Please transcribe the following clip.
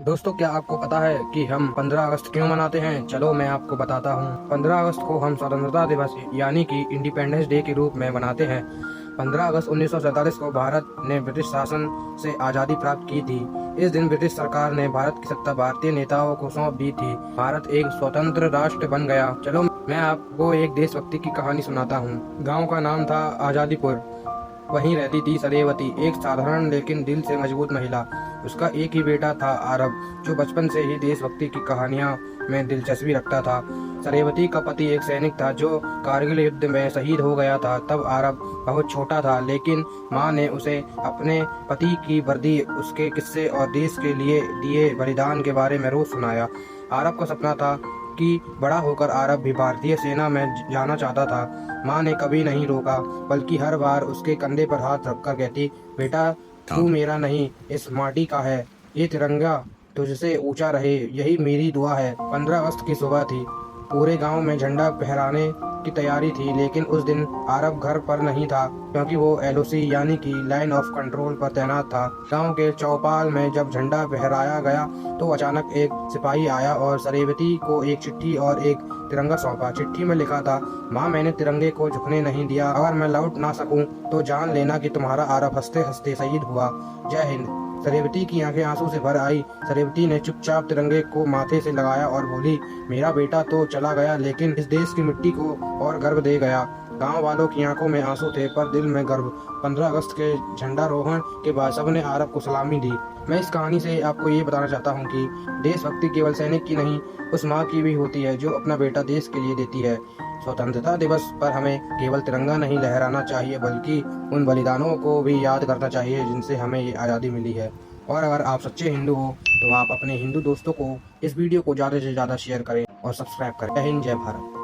दोस्तों, क्या आपको पता है कि हम 15 अगस्त क्यों मनाते हैं? चलो मैं आपको बताता हूँ। 15 अगस्त को हम स्वतंत्रता दिवस यानी कि इंडिपेंडेंस डे के रूप में मनाते हैं। 15 अगस्त 1947 को भारत ने ब्रिटिश शासन से आज़ादी प्राप्त की थी। इस दिन ब्रिटिश सरकार ने भारत की सत्ता भारतीय नेताओं को सौंप दी थी। भारत एक स्वतंत्र राष्ट्र बन गया। चलो मैं आपको एक देशभक्ति की कहानी सुनाता हूँ। गाँव का नाम था आज़ादीपुर। वहीं रहती थी सरेवती, एक साधारण लेकिन दिल से मजबूत महिला। उसका एक ही बेटा था आरब, जो बचपन से ही देशभक्ति की कहानियां में दिलचस्पी रखता था। सरेवती का पति एक सैनिक था जो कारगिल युद्ध में शहीद हो गया था। तब आरब बहुत छोटा था, लेकिन माँ ने उसे अपने पति की वर्दी, उसके किस्से और देश के लिए दिए बलिदान के बारे में रोज सुनाया। आरब का सपना था कि बड़ा होकर आरब भी भारतीय सेना में जाना चाहता था। माँ ने कभी नहीं रोका, बल्कि हर बार उसके कंधे पर हाथ रखकर कहती, बेटा तू मेरा नहीं, इस माटी का है। ये तिरंगा तुझसे ऊंचा रहे, यही मेरी दुआ है। 15 अगस्त की सुबह थी। पूरे गांव में झंडा फहराने की तैयारी थी, लेकिन उस दिन आरब घर पर नहीं था, क्योंकि वो एलओसी यानी कि लाइन ऑफ कंट्रोल पर तैनात था। गांव के चौपाल में जब झंडा फहराया गया तो अचानक एक सिपाही आया और सरेवती को एक चिट्ठी और एक तिरंगा सौंपा। चिट्ठी में लिखा था, माँ मैंने तिरंगे को झुकने नहीं दिया। अगर मैं लौट ना सकूं तो जान लेना कि तुम्हारा आरब हंसते हंसते शहीद हुआ। जय हिंद। सरेवती की आंखें आंसू से भर आई। सरेवती ने चुपचाप तिरंगे को माथे से लगाया और बोली, मेरा बेटा तो चला गया, लेकिन इस देश की मिट्टी को और गर्व दे गया। गांव वालों की आंखों में आंसू थे, पर दिल में गर्व। 15 अगस्त के झंडारोहण के बाद सबने आरब को सलामी दी। मैं इस कहानी से आपको ये बताना चाहता हूँ कि देशभक्ति केवल सैनिक की नहीं, उस माँ की भी होती है जो अपना बेटा देश के लिए देती है। स्वतंत्रता दिवस पर हमें केवल तिरंगा नहीं लहराना चाहिए, बल्कि उन बलिदानों को भी याद करना चाहिए जिनसे हमें ये आज़ादी मिली है। और अगर आप सच्चे हिंदू हो तो आप अपने हिंदू दोस्तों को इस वीडियो को ज़्यादा से ज़्यादा शेयर करें और सब्सक्राइब करें। जय हिंद, जय भारत।